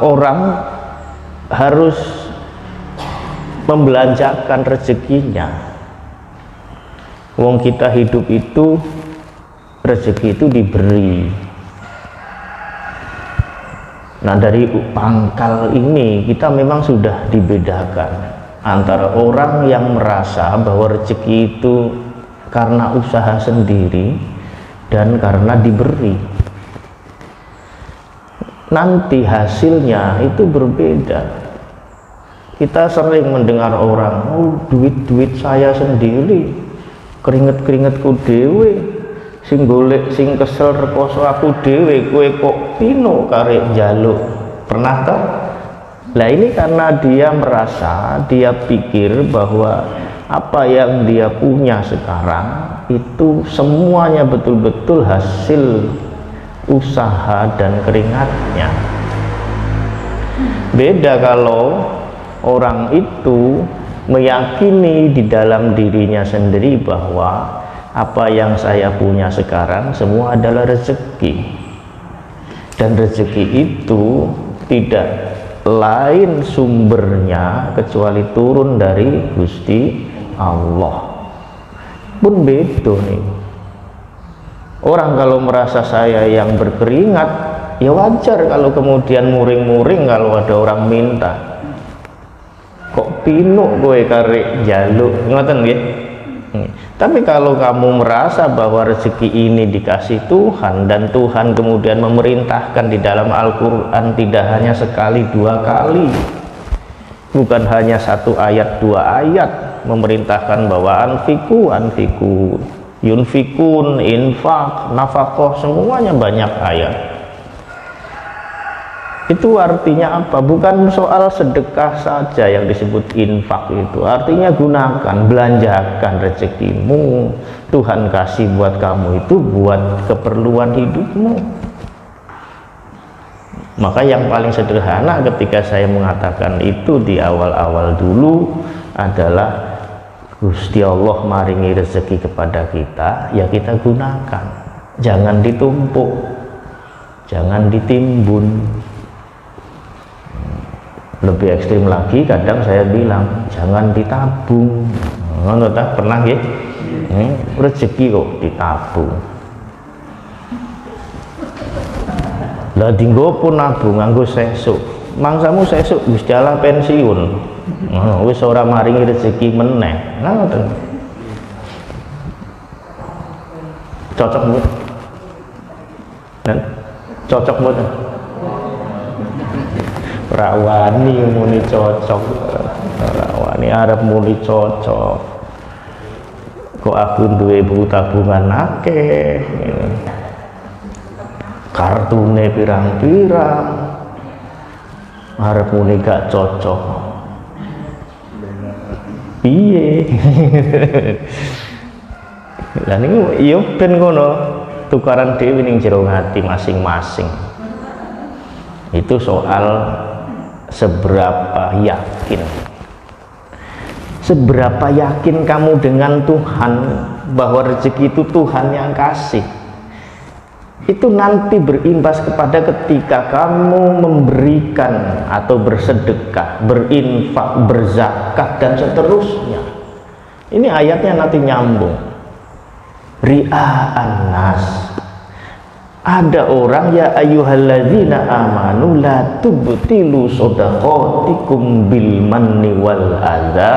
orang harus membelanjakan rezekinya. Wong kita hidup itu rezeki itu diberi. Nah, dari pangkal ini kita memang sudah dibedakan antara orang yang merasa bahwa rezeki itu karena usaha sendiri dan karena diberi. Nanti hasilnya itu berbeda. Kita sering mendengar orang, oh duit saya sendiri, keringet-keringetku dewe, sing golek sing kesel rekoso aku dewe, kowe kok pino karek jaluk. Pernah tak? Nah, ini karena dia merasa, dia pikir bahwa apa yang dia punya sekarang itu semuanya betul-betul hasil usaha dan keringatnya. Beda kalau orang itu meyakini di dalam dirinya sendiri bahwa apa yang saya punya sekarang semua adalah rezeki, dan rezeki itu tidak lain sumbernya kecuali turun dari Gusti Allah. Pun beda nih. Orang kalau merasa saya yang berkeringat, ya wajar kalau kemudian muring-muring kalau ada orang minta. Kok pinuk kowe karek jaluk, ngoten nggih. Tapi kalau kamu merasa bahwa rezeki ini dikasih Tuhan, dan Tuhan kemudian memerintahkan di dalam Al-Quran tidak hanya sekali dua kali, bukan hanya satu ayat dua ayat, memerintahkan bahwa anfiku yunfikun, infak, nafkah, semuanya banyak ayat. Itu artinya apa? Bukan soal sedekah saja yang disebut infak itu. Artinya gunakan, belanjakan rezekimu. Tuhan kasih buat kamu itu buat keperluan hidupmu. Maka yang paling sederhana ketika saya mengatakan itu di awal-awal dulu adalah Gusti Allah maringi rezeki kepada kita, ya kita gunakan. Jangan ditumpuk, jangan ditimbun. Lebih ekstrim lagi kadang saya bilang jangan ditabung. Ngono ta, pernah nggih? Rezeki kok ditabung. Lah dinggo pun nabung nganggo sesuk. Mangsamu sesuk wis jala pensiun. Wis ora maringi rezeki meneh. Ngoten. Cocok mboten? Cocok mboten? Rawani muni cocok, rawani arep muni cocok. Kok aku duwe buku tabungan akeh, kartune pirang-pirang, arep muni gak cocok. Piye? Lah niku ya ben ngono, tukaran dhewe ning jero ati masing-masing. Itu soal seberapa yakin kamu dengan Tuhan bahwa rezeki itu Tuhan yang kasih. Itu nanti berimbas kepada ketika kamu memberikan atau bersedekah, berinfak, berzakat dan seterusnya. Ini ayatnya nanti nyambung. Ria'an nas. Ada orang, ya ayyuhalladzina amanu la tubtilu shadaqatikum bil manni wal adza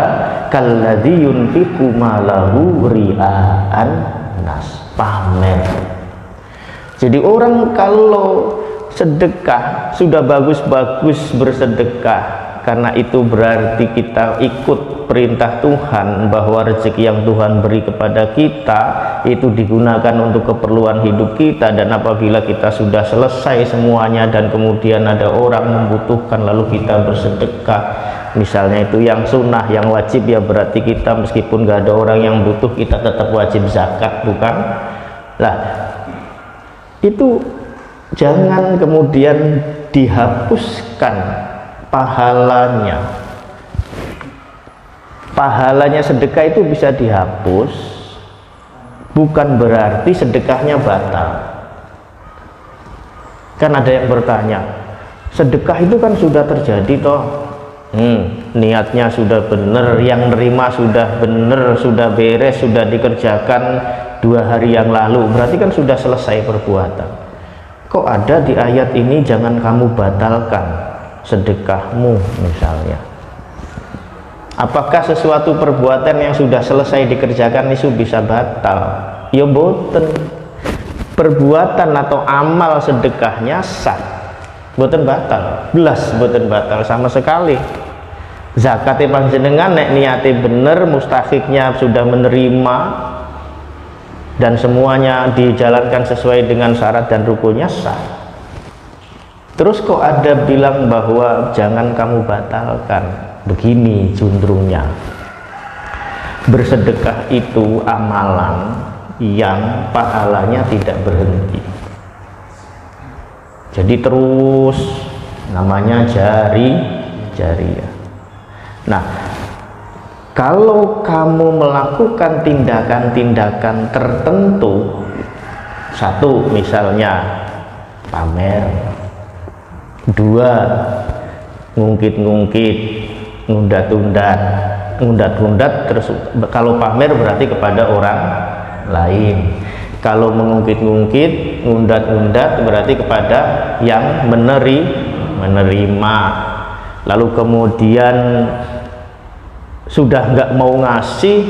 kalladzi yunfiqu malahu ria'an nas, pamer. Jadi orang kalau sedekah sudah bagus-bagus bersedekah, karena itu berarti kita ikut perintah Tuhan bahwa rezeki yang Tuhan beri kepada kita itu digunakan untuk keperluan hidup kita. Dan apabila kita sudah selesai semuanya dan kemudian ada orang membutuhkan lalu kita bersedekah, misalnya itu yang sunnah, yang wajib, ya berarti kita meskipun gak ada orang yang butuh kita tetap wajib zakat, bukan? Lah itu jangan kemudian dihapuskan pahalanya. Pahalanya sedekah itu bisa dihapus, bukan berarti sedekahnya batal. Kan ada yang bertanya, Sedekah itu kan sudah terjadi toh. Niatnya sudah benar, yang nerima sudah benar, sudah beres, sudah dikerjakan 2 hari yang lalu, berarti kan sudah selesai perbuatan. Kok ada di ayat ini jangan kamu batalkan sedekahmu misalnya? Apakah sesuatu perbuatan yang sudah selesai dikerjakan itu bisa batal? Ya boten. Perbuatan atau amal sedekahnya sah, boten batal, belas boten batal sama sekali. Zakatnya panjenengan nek niate bener, mustahiknya sudah menerima dan semuanya dijalankan sesuai dengan syarat dan rukunnya, sah. Terus kok ada bilang bahwa jangan kamu batalkan? Begini jundrungnya, bersedekah itu amalan yang pahalanya tidak berhenti, jadi terus, namanya jariyah. Nah, kalau kamu melakukan tindakan-tindakan tertentu, satu misalnya pamer, 2 ngungkit-ngungkit, ngundat-ngundat, terus kalau pamer berarti kepada orang lain, kalau mengungkit-ngungkit, ngundat-ngundat berarti kepada yang menerima. Lalu kemudian sudah nggak mau ngasih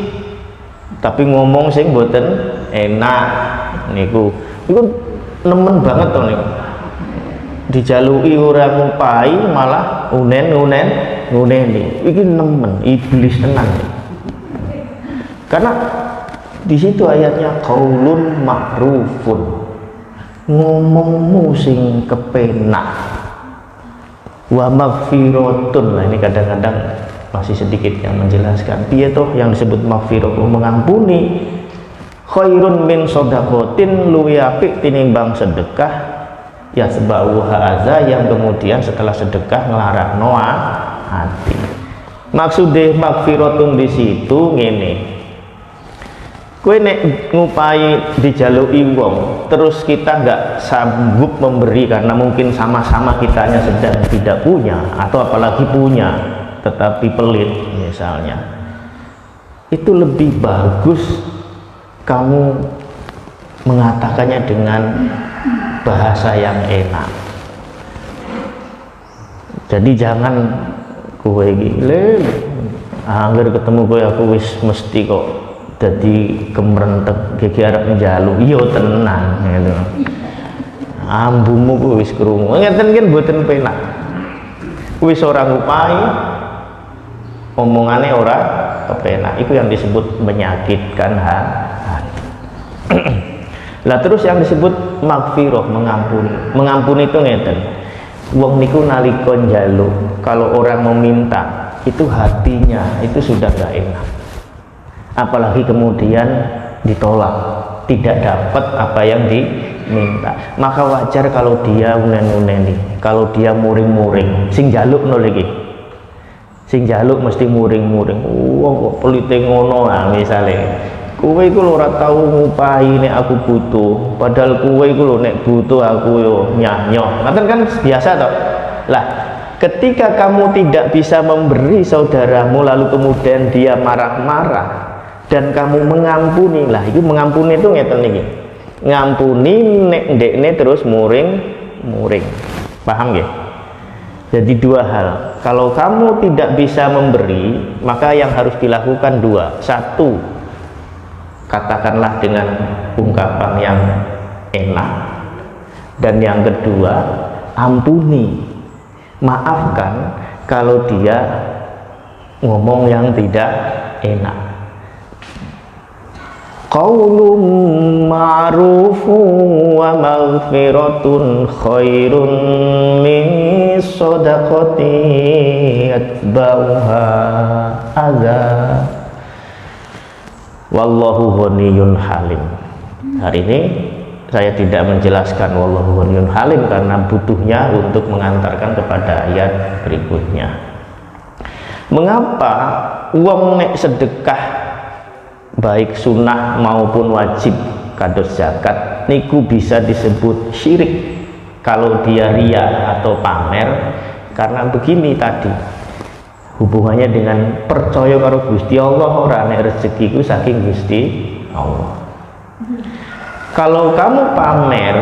tapi ngomong sing boten enak, niku nemen banget toh niku. Dijalui orang ngupai malah nguneni, iki nemen, iblis tenan. Karena di situ ayatnya qaulun ma'rufun, ngomongmu sing kepenak, wa maghfiratun. Nah, ini kadang-kadang masih sedikit yang menjelaskan piye toh yang disebut maghfirah, mengampuni, khairun min shadaqatin, luwih apik tinimbang sedekah, ya sebauha aza, yang kemudian setelah sedekah nglarakno hati. Maksudnya maghfiratun di situ ngene, kowe nek ngupai dijaluki wong terus kita nggak sanggup memberi karena mungkin sama-sama kitanya sedang tidak punya atau apalagi punya tetapi pelit misalnya, itu lebih bagus kamu mengatakannya dengan bahasa yang enak. Jadi jangan kowe iki angger ketemu kowe aku wis mesti kok dadi kemrentek gege arep njaluk, iya tenan gitu. Ambumu kuwi wis krungu ngeten kan mboten penak. Wis ora ngupai, omongane ora kepenak, itu yang disebut menyakitkan hati. Lah terus yang disebut maghfirah, mengampuni itu ngeten, wong niku nalika njaluk, kalau orang meminta itu hatinya itu sudah gak enak, apalagi kemudian ditolak, tidak dapat apa yang diminta, maka wajar kalau dia unen-uneni, kalau dia muring-muring, sing njaluk no lagi, sing jaluk mesti muring-muring, wong kok pelite ngono. Nah misale kowe iku lho ora tau ngupahi nek aku butuh, padahal kowe iku lho nek butuh aku yo nyanyo, ngaten kan biasa toh. Lah ketika kamu tidak bisa memberi saudaramu lalu kemudian dia marah-marah dan kamu mengampuni, lah itu mengampuni itu ngeten iki, ngampuni nek ndekne terus muring-muring, paham nggih? Jadi 2 hal, kalau kamu tidak bisa memberi maka yang harus dilakukan 2, 1 katakanlah dengan ungkapan yang enak, dan yang kedua ampuni, maafkan kalau dia ngomong yang tidak enak. Qaulun ma'rufun wa maghfiratun khairun min shadaqati atba'uha adza wallahu ghaniyyun halim. Hari ini saya tidak menjelaskan wallahu ghaniyyun halim karena butuhnya untuk mengantarkan kepada ayat berikutnya. Mengapa wong nek sedekah baik sunnah maupun wajib kados zakat niku bisa disebut syirik kalau dia ria atau pamer, karena begini tadi hubungannya dengan percaya karo Gusti Allah, ora nek rezekiku saking Gusti Allah. Kalau kamu pamer,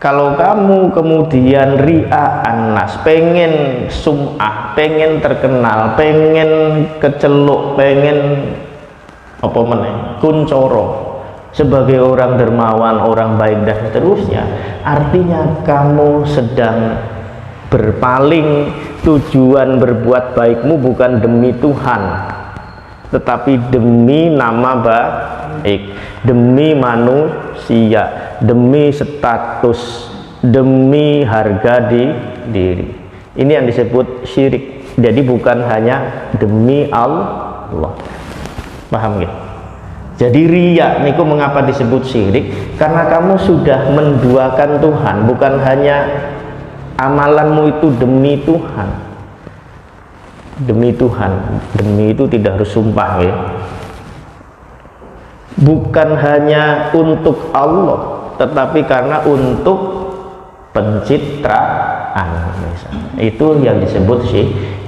kalau kamu kemudian ria'an nas, pengen sum'ah, pengen terkenal, pengen keceluk, pengen apa meneh, kuncoro sebagai orang dermawan, orang baik dan seterusnya, artinya kamu sedang berpaling. Tujuan berbuat baikmu bukan demi Tuhan, tetapi demi nama baik, demi manusia, demi status, demi harga diri. Ini yang disebut syirik. Jadi bukan hanya demi Allah. Paham ya? Jadi riya niku mengapa disebut syirik? Karena kamu sudah menduakan Tuhan, bukan hanya amalanmu itu demi Tuhan. Demi Tuhan, demi itu tidak harus sumpah ya. Bukan hanya untuk Allah, tetapi karena untuk pencitraan misalnya. Itu yang disebut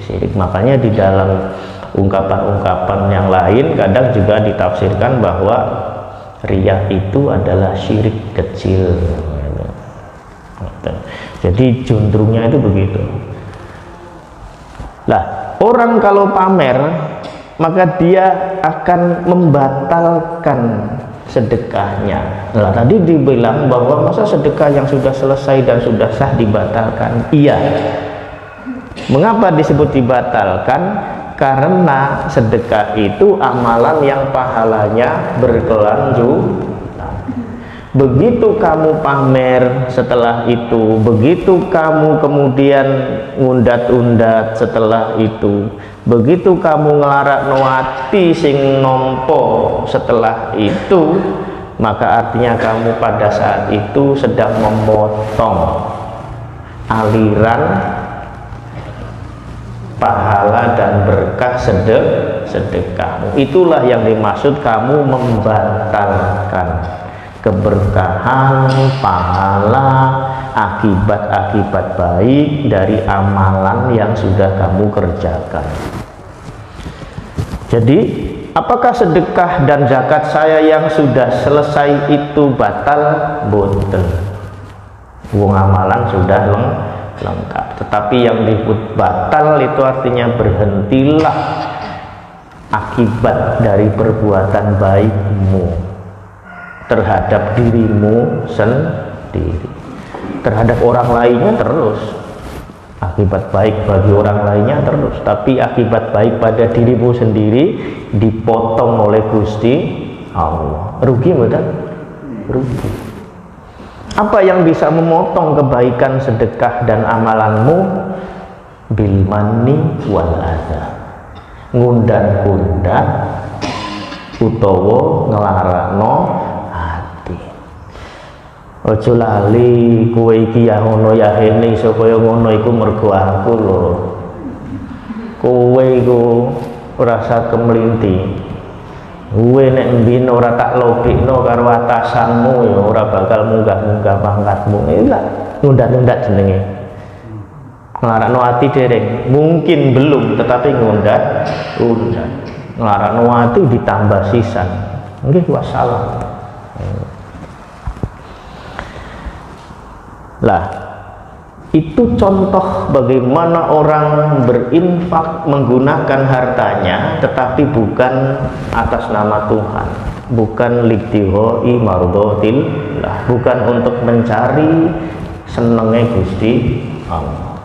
syirik. Makanya di dalam ungkapan-ungkapan yang lain kadang juga ditafsirkan bahwa riya itu adalah syirik kecil. Jadi jundrungnya itu begitu. Lah, orang kalau pamer maka dia akan membatalkan sedekahnya. Nah, tadi dibilang bahwa masa sedekah yang sudah selesai dan sudah sah dibatalkan? Iya. Mengapa disebut dibatalkan? Karena sedekah itu amalan yang pahalanya berkelanjutan. Begitu kamu pamer setelah itu, begitu kamu kemudian ngundat-undat setelah itu, begitu kamu ngelarak nuati sing nompo setelah itu, maka artinya kamu pada saat itu sedang memotong aliran pahala dan berkah sedekahmu. Itulah yang dimaksud kamu membatalkan keberkahan, pahala, akibat-akibat baik dari amalan yang sudah kamu kerjakan. Jadi apakah sedekah dan zakat saya yang sudah selesai itu batal? Boten. Wong amalan sudah lengkap. Tetapi yang disebut batal itu artinya berhentilah akibat dari perbuatan baikmu terhadap dirimu sendiri. Terhadap orang lainnya terus, akibat baik bagi orang lainnya terus, tapi akibat baik pada dirimu sendiri dipotong oleh Gusti Allah. Rugi betul? Rugi. Apa yang bisa memotong kebaikan sedekah dan amalanmu? Bil manni wal adha, ngundat-undat utawa nglarakno ati. Aja lali kowe iki ya ngono ya hene supaya ngono iku mergo aku lho. Kowe iku ora usah kemlinti. Kowe nek mbino ora tak lobekno karo atasanmu ya ora bakal munggah-munggah pangkatmu. Iya, ngundat-ngundat jenenge. Nglarakno ati dereng, mungkin belum, tetapi ngundat-undat. Nglarakno ati ditambah sisan. Nggih, wassalam. Lah, itu contoh bagaimana orang berinfak menggunakan hartanya tetapi bukan atas nama Tuhan, bukan libtighoi mardotillah, bukan untuk mencari senengnya Gusti Allah.